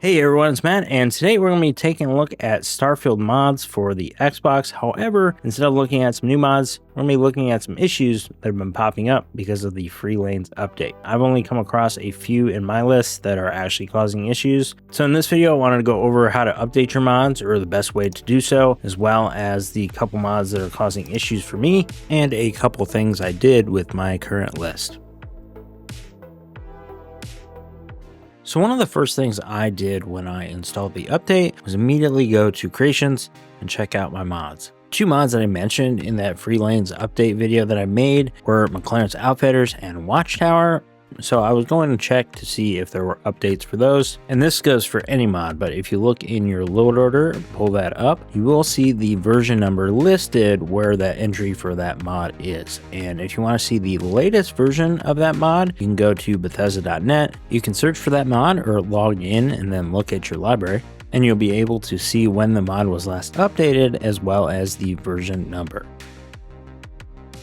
Hey everyone, it's Matt, and today we're going to be taking a look at Starfield mods for the Xbox. However, instead of looking at some new mods, we're going to be looking at some issues that have been popping up because of the Free Lanes update. I've only come across a few in my list that are actually causing issues. So in this video, I wanted to go over how to update your mods, or the best way to do so, as well as the couple mods that are causing issues for me, and a couple things I did with my current list. So one of the first things I did when I installed the update was immediately go to Creations and check out my mods. Two mods that I mentioned in that Free Lanes update video that I made were McLaren's Outfitters and Watchtower. So I was going to check to see if there were updates for those. And this goes for any mod, but if you look in your load order and pull that up, you will see the version number listed where that entry for that mod is. And if you want to see the latest version of that mod, you can go to Bethesda.net. You can search for that mod or log in and then look at your library, and you'll be able to see when the mod was last updated as well as the version number.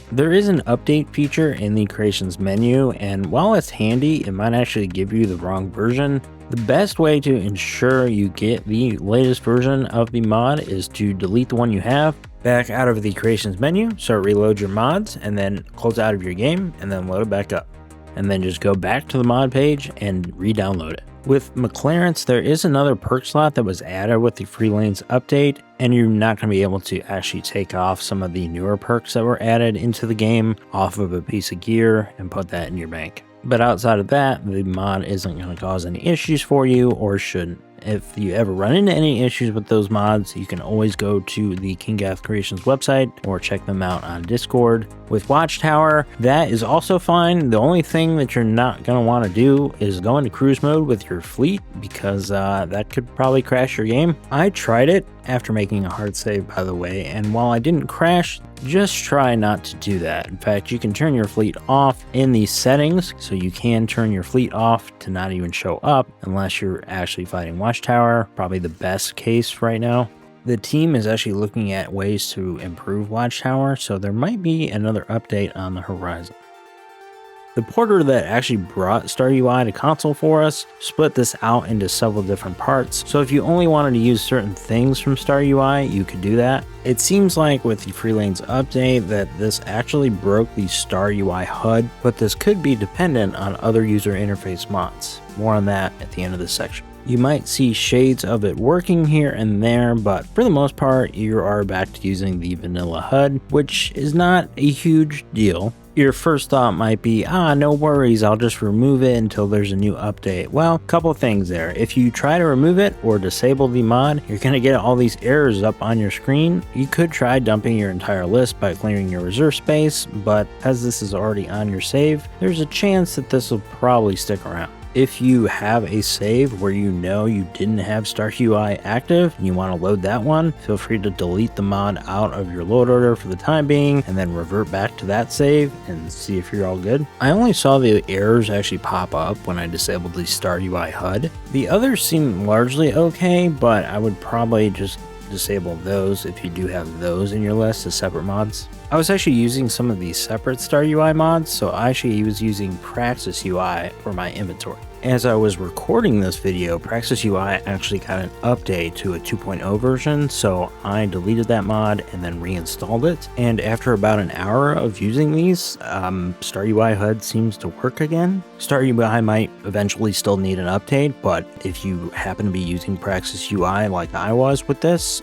There is an update feature in the Creations menu, and while it's handy, it might actually give you the wrong version. The best way to ensure you get the latest version of the mod is to delete the one you have, back out of the Creations menu, so reload your mods, and then close out of your game, and then load it back up. And then just go back to the mod page and re-download it. With McLaren's, there is another perk slot that was added with the Free Lanes update, and you're not going to be able to actually take off some of the newer perks that were added into the game off of a piece of gear and put that in your bank. But outside of that, the mod isn't going to cause any issues for you, or shouldn't. If you ever run into any issues with those mods, you can always go to the Kinggath Creations website or check them out on Discord. With Watchtower, that is also fine. The only thing that you're not going to want to do is go into cruise mode with your fleet, because that could probably crash your game. I tried it after making a hard save, by the way, and while I didn't crash, just try not to do that. In fact, you can turn your fleet off in these settings, so you can turn your fleet off to not even show up unless you're actually fighting Watchtower, probably the best case right now. The team is actually looking at ways to improve Watchtower, so there might be another update on the horizon. The porter that actually brought StarUI to console for us split this out into several different parts, so if you only wanted to use certain things from StarUI, you could do that. It seems like with the Free Lanes update that this actually broke the StarUI HUD, but this could be dependent on other user interface mods. More on that at the end of this section. You might see shades of it working here and there, but for the most part, you are back to using the vanilla HUD, which is not a huge deal. Your first thought might be, no worries, I'll just remove it until there's a new update. Well, a couple things there. If you try to remove it or disable the mod, you're going to get all these errors up on your screen. You could try dumping your entire list by clearing your reserve space, but as this is already on your save, there's a chance that this will probably stick around. If you have a save where you know you didn't have StarUI active and you want to load that one, feel free to delete the mod out of your load order for the time being and then revert back to that save and see if you're all good. I only saw the errors actually pop up when I disabled the StarUI HUD. The others seem largely okay, but I would probably just disable those if you do have those in your list as separate mods. I was actually using some of these separate StarUI mods, so I actually was using Praxis UI for my inventory. As I was recording this video, Praxis UI actually got an update to a 2.0 version, so I deleted that mod and then reinstalled it. And after about an hour of using these, StarUI HUD seems to work again. StarUI might eventually still need an update, but if you happen to be using Praxis UI like I was with this,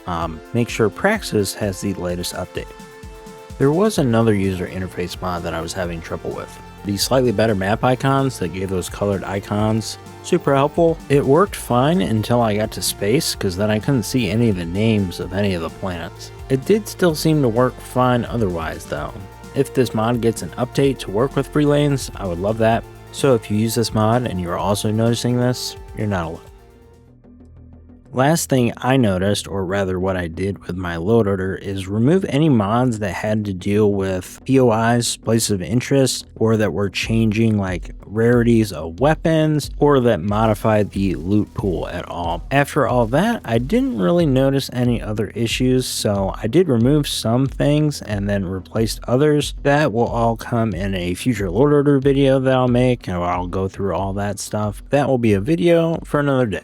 make sure Praxis has the latest update. There was another user interface mod that I was having trouble with. The slightly better map icons that gave those colored icons, super helpful. It worked fine until I got to space, because then I couldn't see any of the names of any of the planets. It did still seem to work fine otherwise though. If this mod gets an update to work with Free Lanes, I would love that. So if you use this mod and you're also noticing this, you're not alone. Last thing I noticed, or rather what I did with my load order, is remove any mods that had to deal with POIs, places of interest, or that were changing like rarities of weapons, or that modified the loot pool at all. After all that, I didn't really notice any other issues, so I did remove some things and then replaced others. That will all come in a future load order video that I'll make, and I'll go through all that stuff. That will be a video for another day.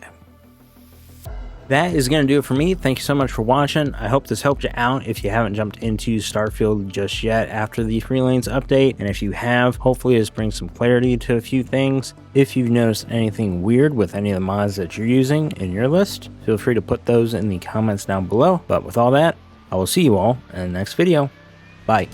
That is going to do it for me. Thank you so much for watching. I hope this helped you out if you haven't jumped into Starfield just yet after the free lanes update. And if you have, hopefully this brings some clarity to a few things. If you've noticed anything weird with any of the mods that you're using in your list, feel free to put those in the comments down below. But with all that, I will see you all in the next video. Bye.